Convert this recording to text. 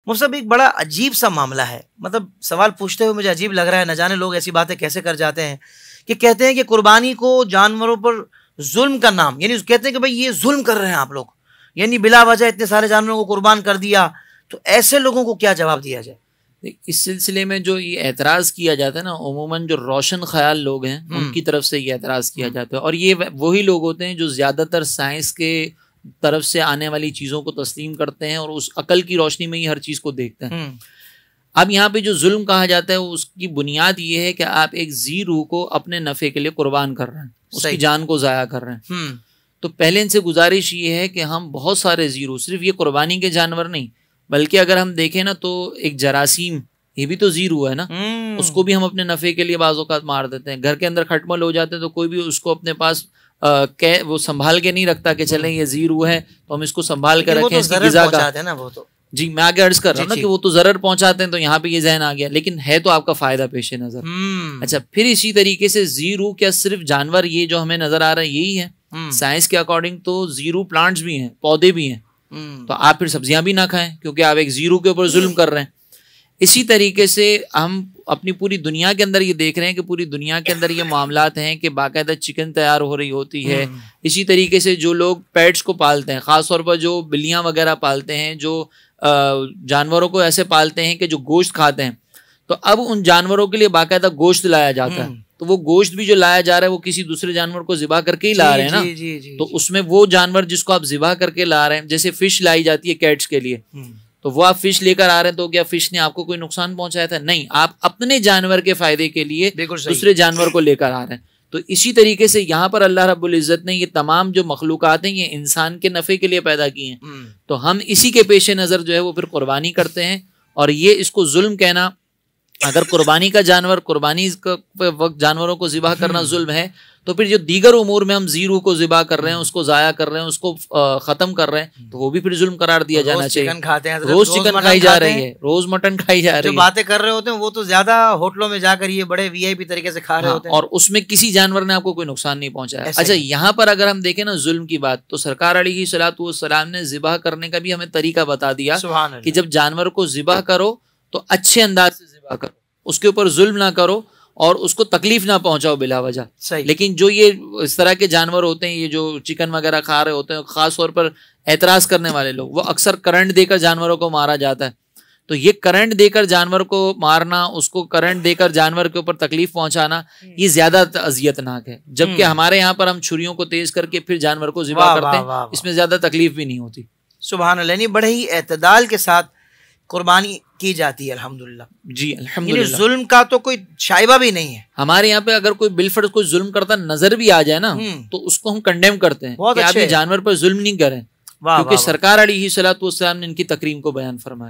मुफ्ती साहब, एक बड़ा अजीब सा मामला है, मतलब सवाल पूछते हुए मुझे अजीब लग रहा है, न जाने लोग ऐसी बातें कैसे कर जाते हैं कि कहते हैं कि कुर्बानी को जानवरों पर जुल्म का नाम, यानी कहते हैं कि भाई ये जुल्म कर रहे हैं आप लोग, यानी बिला वजह इतने सारे जानवरों को कुर्बान कर दिया। तो ऐसे लोगों को क्या जवाब दिया जाए? इस सिलसिले में जो ये एतराज़ किया जाता है ना, उमूमन जो रोशन ख्याल लोग हैं उनकी तरफ से ये एतराज़ किया जाता है, और ये वही लोग होते हैं जो ज़्यादातर साइंस के तरफ से आने वाली चीज़ों को तस्लीम करते हैं और उस अकल की रोशनी में ही हर चीज़ को देखते हैं। अब यहाँ पे जो जुल्म कहा जाता है उसकी बुनियाद ये है कि आप एक जी रूह को अपने नफ़े के लिए कुर्बान कर रहे हैं, उसकी जान को ज़ाया कर रहे हैं। तो पहले इनसे गुजारिश ये है कि हम बहुत सारे जी रूह, सिर्फ ये कुर्बानी के जानवर नहीं, बल्कि अगर हम देखें ना तो एक जरासीम, ये भी तो जी रूह है ना, उसको भी हम अपने नफ़े के लिए बाज़-औक़ात मार देते हैं। घर के अंदर खटमल हो जाते हैं तो कोई भी उसको अपने पास वो संभाल के नहीं रखता कि चलें ये जी रूह है तो हम इसको संभाल कर रखें, इसकी ग़िज़ा का ना। वो तो जी मैं आगे अर्ज कर रहा हूँ ना कि वो तो ज़रर पहुंचाते हैं, तो यहाँ पे ये जहन आ गया, लेकिन है तो आपका फ़ायदा पेश नज़र। अच्छा, फिर इसी तरीके से जी रूह क्या सिर्फ जानवर ये जो हमें नज़र आ रहा है यही है? साइंस के अकॉर्डिंग तो जी रूह प्लांट्स भी हैं, पौधे भी हैं। तो आप फिर सब्जियां भी ना खाएं क्योंकि आप एक जी रूह के ऊपर जुल्म कर रहे हैं। इसी तरीके से हम अपनी पूरी दुनिया के अंदर ये देख रहे हैं कि पूरी दुनिया के अंदर ये मामलात हैं कि बाकायदा चिकन तैयार हो रही होती है। इसी तरीके से जो लोग पेट्स को पालते हैं, ख़ास तौर पर जो बिल्लियां वगैरह पालते हैं, जो जानवरों को ऐसे पालते हैं कि जो गोश्त खाते हैं, तो अब उन जानवरों के लिए बाकायदा गोश्त लाया जाता है। तो वो गोश्त भी जो लाया जा रहा है वो किसी दूसरे जानवर को ज़िबा करके ही ला रहे हैं ना। तो उसमें वो जानवर जिसको आप ज़िबा करके ला रहे हैं, जैसे फ़िश लाई जाती है कैट्स के लिए, तो वो आप फिश लेकर आ रहे हैं, तो क्या फिश ने आपको कोई नुकसान पहुंचाया था? नहीं, आप अपने जानवर के फायदे के लिए दूसरे जानवर को लेकर आ रहे हैं। तो इसी तरीके से यहाँ पर अल्लाह रब्बुल इज़्ज़त ने ये तमाम जो मखलूक़ात हैं ये इंसान के नफ़े के लिए पैदा की हैं। तो हम इसी के पेश नज़र जो है वो फिर कुर्बानी करते हैं, और ये इसको जुल्म कहना, अगर कुर्बानी का जानवर, कुर्बानी का वक्त जानवरों को ज़िबा करना जुल्म है, तो फिर जो दीगर उमूर में हम जी रूह को ज़िबा कर रहे हैं, उसको ज़ाया कर रहे हैं, उसको ख़त्म कर रहे हैं, तो वो भी फिर जुल्म करार दिया जाना चाहिए। रोज़ चिकन खाई जा रही है, रोज़ मटन खाई जा रही है। जो बातें कर रहे होते हैं वो तो ज़्यादा होटलों में जाकर ये बड़े वीआईपी तरीके से खा रहे होते हैं, और उसमें किसी जानवर ने आपको कोई नुकसान नहीं पहुंचाया। अच्छा, यहाँ पर अगर हम देखें ना जुल्म की बात, तो सरकार अलैहिस्सलातु वस्सलाम ने ज़िबा करने का भी हमें तरीका बता दिया कि जब जानवर को ज़िबा करो तो अच्छे अंदाज से ज़िबा करो, उसके ऊपर जुल्म ना करो और उसको तकलीफ ना पहुंचाओ बिला वजह। लेकिन जो ये इस तरह के जानवर होते हैं, ये जो चिकन वगैरह खा रहे होते हैं, खास तौर पर एतराज़ करने वाले लोग, वो अक्सर करंट देकर जानवरों को मारा जाता है। तो ये करंट देकर जानवर को मारना, उसको करंट देकर जानवर के ऊपर तकलीफ पहुंचाना, ये ज्यादा अजियतनाक है। जबकि हमारे यहाँ पर हम छुरियों को तेज करके फिर जानवर को ज़िबा करते हैं, इसमें ज्यादा तकलीफ भी नहीं होती। सुभान अल्लाह, बड़े ही एतदाल के साथ कुर्बानी की जाती है अल्हम्दुलिल्लाह। जी अल्हम्दुलिल्लाह, जुल्म का तो कोई शाइबा भी नहीं है हमारे यहाँ पे। अगर कोई बिलफर्ज कोई जुल्म करता नजर भी आ जाए ना, तो उसको हम कंडेम करते हैं कि आप ये जानवर पर जुल्म नहीं करें, क्योंकि सरकार अलैहिस्सलातु वस्सलाम ने इनकी तकरीम को बयान फरमाया।